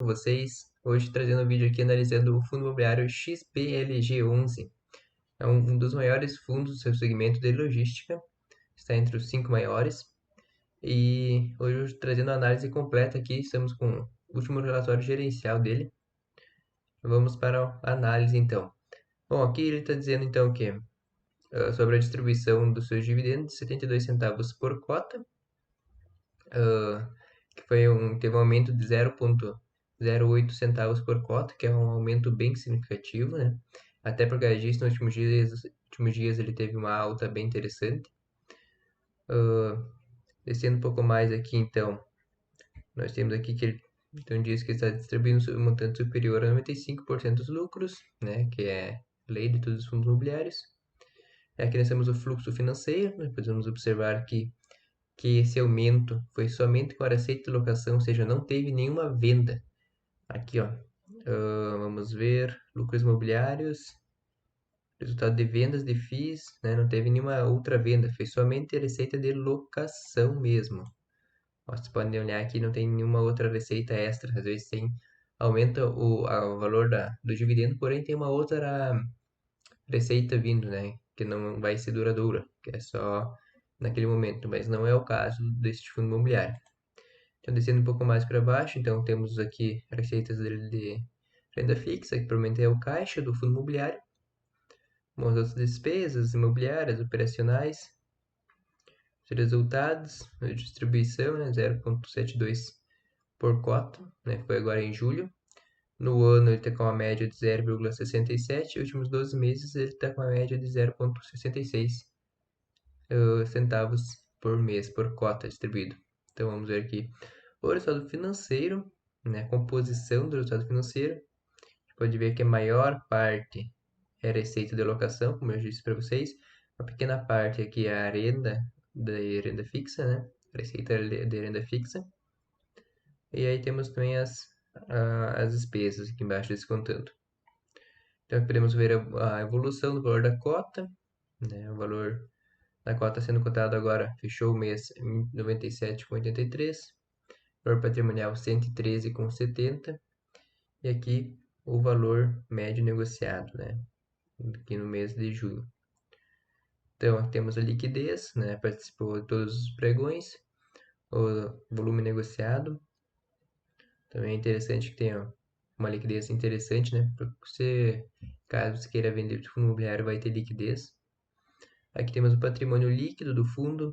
vocês. Hoje trazendo um vídeo aqui analisando o fundo imobiliário XPLG11. É um dos maiores fundos do seu segmento de logística, está entre os 5 maiores. E hoje trazendo a análise completa aqui, estamos com o último relatório gerencial dele. Vamos para a análise então. Bom, aqui ele está dizendo então que sobre a distribuição dos seus dividendos, 72 centavos por cota, que teve um aumento de 0,08 centavos por cota, que é um aumento bem significativo, né? Até porque a GIS nos últimos dias ele teve uma alta bem interessante. Descendo um pouco mais aqui, então, nós temos aqui que ele então, diz que está distribuindo um montante superior a 95% dos lucros, né? Que é lei de todos os fundos imobiliários. Aqui nós temos o fluxo financeiro, nós podemos observar aqui que esse aumento foi somente com a receita de locação, ou seja, não teve nenhuma venda. Aqui, ó, vamos ver, lucros imobiliários, resultado de vendas de FIIs, né, não teve nenhuma outra venda, foi somente receita de locação mesmo. Ó, vocês podem olhar aqui, não tem nenhuma outra receita extra, às vezes aumenta o valor do dividendo, porém tem uma outra receita vindo, né, que não vai ser duradoura, que é só naquele momento, mas não é o caso deste fundo imobiliário. Então, descendo um pouco mais para baixo, então temos aqui receitas de renda fixa, que provavelmente é o caixa do fundo imobiliário. As outras despesas imobiliárias, operacionais, os resultados, a distribuição, né, 0,72 por cota, né, foi agora em julho. No ano ele está com uma média de 0,67 e últimos 12 meses ele está com uma média de 0,66 centavos por mês, por cota distribuído. Então vamos ver aqui o resultado financeiro, né, a composição do resultado financeiro. A gente pode ver que a maior parte é receita de locação, como eu disse para vocês. Uma pequena parte aqui é a renda fixa, né? Receita de renda fixa. E aí temos também as despesas aqui embaixo descontando. Então podemos ver a evolução do valor da cota, né? O valor da cota sendo cotado agora fechou o mês em 97,83. Valor patrimonial 113,70. E aqui o valor médio negociado, né? Aqui no mês de junho. Então, temos a liquidez, né? Participou de todos os pregões, o volume negociado. Também é interessante que tenha uma liquidez interessante, né? Para você, caso você queira vender de fundo imobiliário, vai ter liquidez. Aqui temos o patrimônio líquido do fundo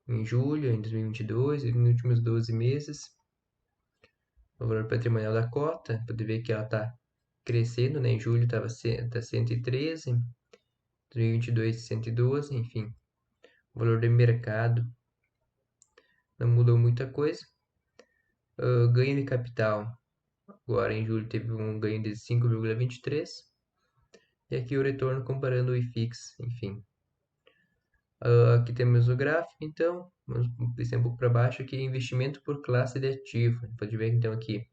em julho, em 2022, e nos últimos 12 meses. O valor patrimonial da cota, pode ver que ela está crescendo, né? Em julho estava 113, 2022 112, enfim. O valor de mercado não mudou muita coisa. Ganho de capital, agora em julho teve um ganho de 5,23. E aqui o retorno comparando o IFIX, enfim. Aqui temos o gráfico, então, vamos descer um pouco para baixo aqui, investimento por classe de ativo. Pode ver então aqui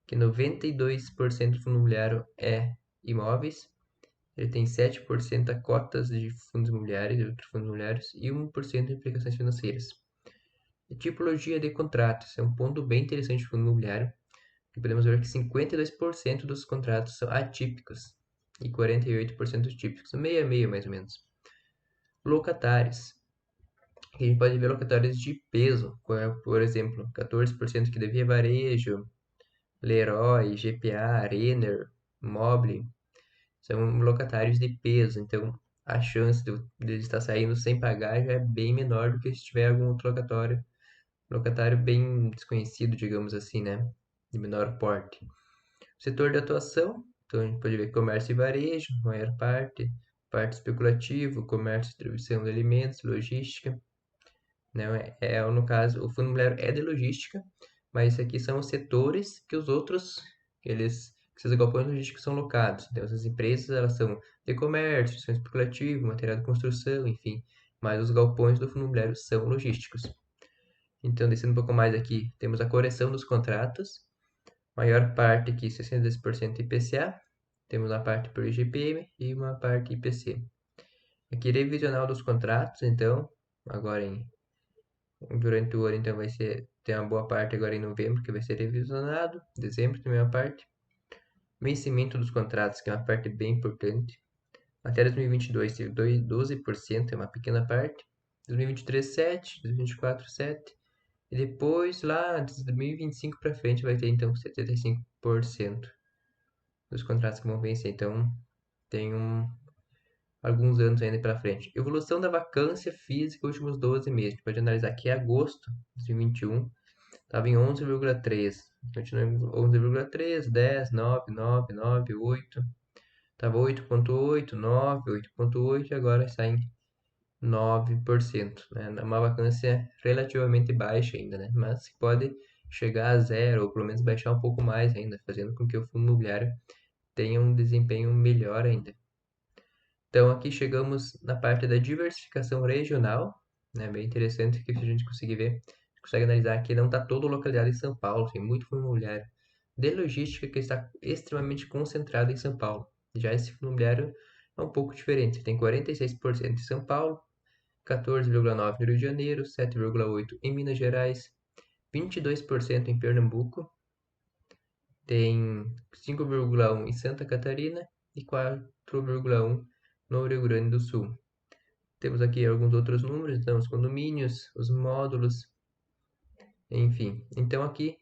que 92% do fundo imobiliário é imóveis, ele tem 7% a cotas de fundos imobiliários, de outros fundos imobiliários, e 1% de implicações financeiras. E tipologia de contratos, é um ponto bem interessante do fundo imobiliário, que podemos ver que 52% dos contratos são atípicos e 48% típicos, meio a meio mais ou menos. Locatários, aqui a gente pode ver locatários de peso, por exemplo, 14% que devia varejo, Leroy, GPA, Renner, Mobile, são locatários de peso, então a chance de ele estar saindo sem pagar já é bem menor do que se tiver algum outro locatário bem desconhecido, digamos assim, né? De menor porte. Setor de atuação, então a gente pode ver comércio e varejo, maior parte especulativo, comércio e distribuição de alimentos, logística. Né? No caso, o fundo imobiliário é de logística, mas isso aqui são os setores que os outros, que esses galpões logísticos são locados. Então, essas empresas, elas são de comércio, são especulativo, material de construção, enfim. Mas os galpões do fundo imobiliário são logísticos. Então, descendo um pouco mais aqui, temos a correção dos contratos. Maior parte aqui, 62% IPCA. Temos uma parte por IGPM e uma parte IPC. Aqui, revisional dos contratos, então, agora em durante o ano, então vai ser, tem uma boa parte agora em novembro, que vai ser revisionado, dezembro também uma parte. Vencimento dos contratos, que é uma parte bem importante. Até 2022 teve 12%, é uma pequena parte. 2023, 7%, 2024, 7%. E depois, lá, de 2025 para frente, vai ter então 75% dos contratos que vão vencer. Então, tem alguns anos ainda pela frente. Evolução da vacância física últimos 12 meses. A gente pode analisar aqui agosto de 2021, estava em 11,3. Continua em 11,3, 10, 9, 9, 9, 8. Estava 8,8, 9, 8,8 e agora está em 9%, né? Uma vacância relativamente baixa ainda, né? Mas pode chegar a zero ou pelo menos baixar um pouco mais ainda, fazendo com que o fundo imobiliário tenha um desempenho melhor ainda. Então aqui chegamos na parte da diversificação regional, né? Bem interessante que se a gente conseguir ver, a gente consegue analisar que não está todo localizado em São Paulo, tem muito fundo imobiliário de logística que está extremamente concentrado em São Paulo. Já esse fundo imobiliário é um pouco diferente, tem 46% em São Paulo, 14,9% no Rio de Janeiro, 7,8% em Minas Gerais, 22% em Pernambuco, tem 5,1% em Santa Catarina e 4,1% no Rio Grande do Sul. Temos aqui alguns outros números, então os condomínios, os módulos, enfim. Então aqui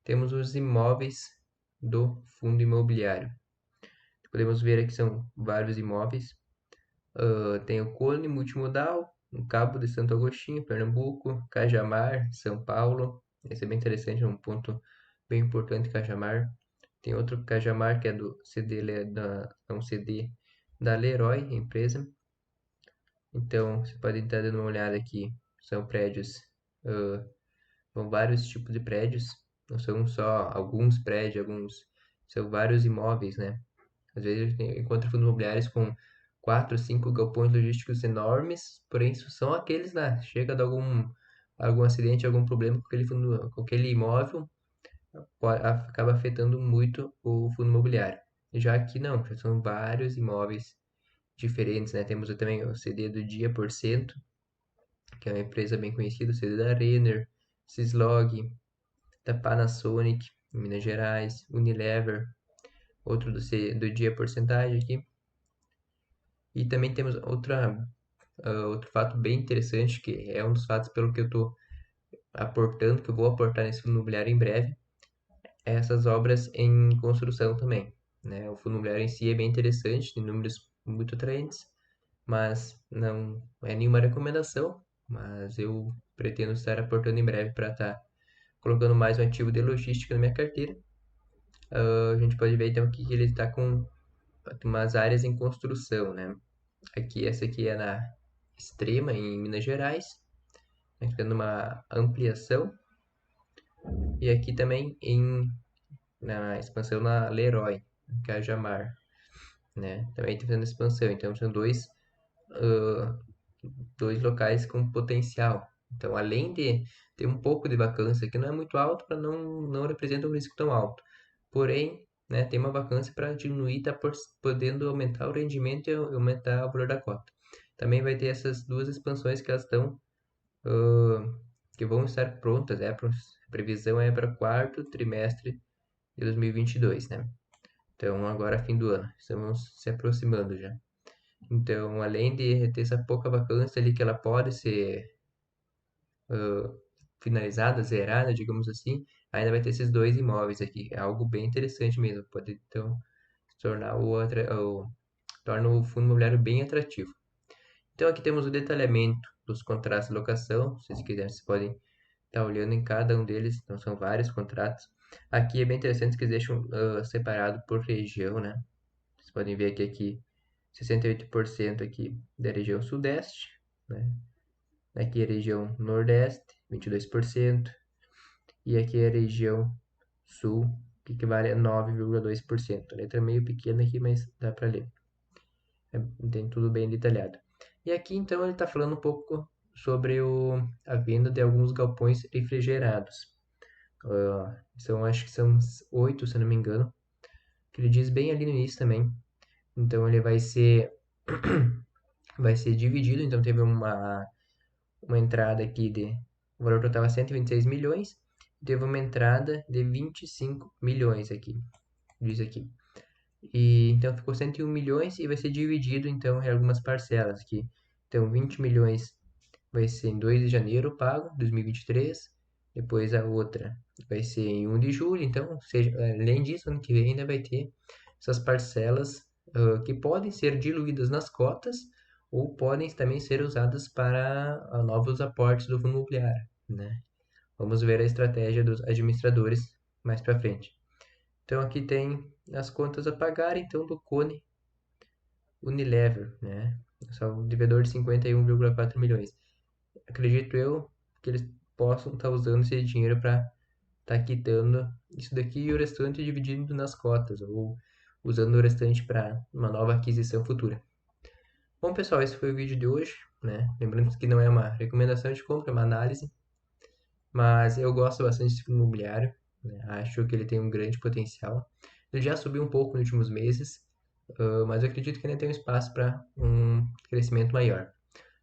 temos os imóveis do fundo imobiliário. Podemos ver aqui são vários imóveis. Tem o Cone Multimodal, no Cabo de Santo Agostinho, Pernambuco, Cajamar, São Paulo. Esse é bem interessante, é um ponto bem importante, Cajamar. Tem outro Cajamar que é do CD, é um CD da Leroy, empresa. Então, você pode estar dando uma olhada aqui. São prédios, são vários tipos de prédios. Não são só alguns prédios, são vários imóveis, né? Às vezes a gente encontra fundos imobiliários com 4, 5 galpões logísticos enormes, porém são aqueles lá. Chega de algum acidente, algum problema com aquele fundo, com aquele imóvel, acaba afetando muito o fundo imobiliário. Já aqui não, já são vários imóveis diferentes, né? Temos também o CD do Dia por Cento, que é uma empresa bem conhecida, o CD da Renner, Syslog, da Panasonic, em Minas Gerais, Unilever, outro do Dia Porcentagem aqui. E também temos outro fato bem interessante, que é um dos fatos pelo que eu estou aportando, que eu vou aportar nesse fundo imobiliário em breve, é essas obras em construção também, né? O fundo imobiliário em si é bem interessante, tem números muito atraentes, mas não é nenhuma recomendação, mas eu pretendo estar aportando em breve para estar colocando mais um ativo de logística na minha carteira. A gente pode ver então que ele está com umas áreas em construção, né? Essa aqui é na Extrema, em Minas Gerais, tendo uma ampliação. E aqui também na expansão na Leroy, em Cajamar, né? Também está fazendo expansão. Então, são ah, dois locais com potencial. Então, além de ter um pouco de vacância, que não é muito alto, para não representa um risco tão alto. Porém, né, tem uma vacância para diminuir, tá podendo aumentar o rendimento e aumentar o valor da cota. Também vai ter essas duas expansões que elas estão que vão estar prontas, a previsão é para o quarto trimestre de 2022, né? Então, agora fim do ano, estamos se aproximando já. Então, além de ter essa pouca vacância ali que ela pode ser finalizada, zerada, digamos assim, ainda vai ter esses dois imóveis aqui. É algo bem interessante mesmo. Pode então se tornar torna o fundo imobiliário bem atrativo. Então aqui temos o detalhamento dos contratos de locação. Se vocês quiserem, vocês podem estar olhando em cada um deles. Então são vários contratos. Aqui é bem interessante que eles deixam separado por região, né? Vocês podem ver aqui 68% aqui da região sudeste, né? Aqui é a região nordeste, 22%. E aqui é a região sul, que equivale a 9,2%. A letra é meio pequena aqui, mas dá para ler. Tem tudo bem detalhado. E aqui então ele está falando um pouco sobre a venda de alguns galpões refrigerados. Acho que são 8, se não me engano. Que ele diz bem ali no início também. Então ele vai ser dividido. Então teve uma entrada aqui de O valor total é 126 milhões. Teve uma entrada de 25 milhões aqui, diz aqui. E então ficou 101 milhões e vai ser dividido então em algumas parcelas aqui. Então 20 milhões vai ser em 2 de janeiro pago, 2023. Depois a outra vai ser em 1 de julho. Então, seja, além disso, ano que vem ainda vai ter essas parcelas que podem ser diluídas nas cotas ou podem também ser usadas para novos aportes do fundo imobiliário, né? Vamos ver a estratégia dos administradores mais para frente. Então aqui tem as contas a pagar, então do Cone Unilever, né? Só o devedor de 51,4 milhões. Acredito eu que eles possam estar usando esse dinheiro para estar quitando isso daqui e o restante dividindo nas cotas ou usando o restante para uma nova aquisição futura. Bom, pessoal, esse foi o vídeo de hoje, né? Lembrando que não é uma recomendação de compra, é uma análise, mas eu gosto bastante desse fundo imobiliário, né? Acho que ele tem um grande potencial. Ele já subiu um pouco nos últimos meses, mas eu acredito que ainda tem um espaço para um crescimento maior.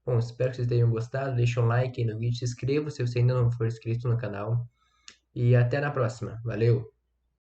Bom, espero que vocês tenham gostado. Deixe um like aí no vídeo, se inscreva se você ainda não for inscrito no canal. E até na próxima. Valeu!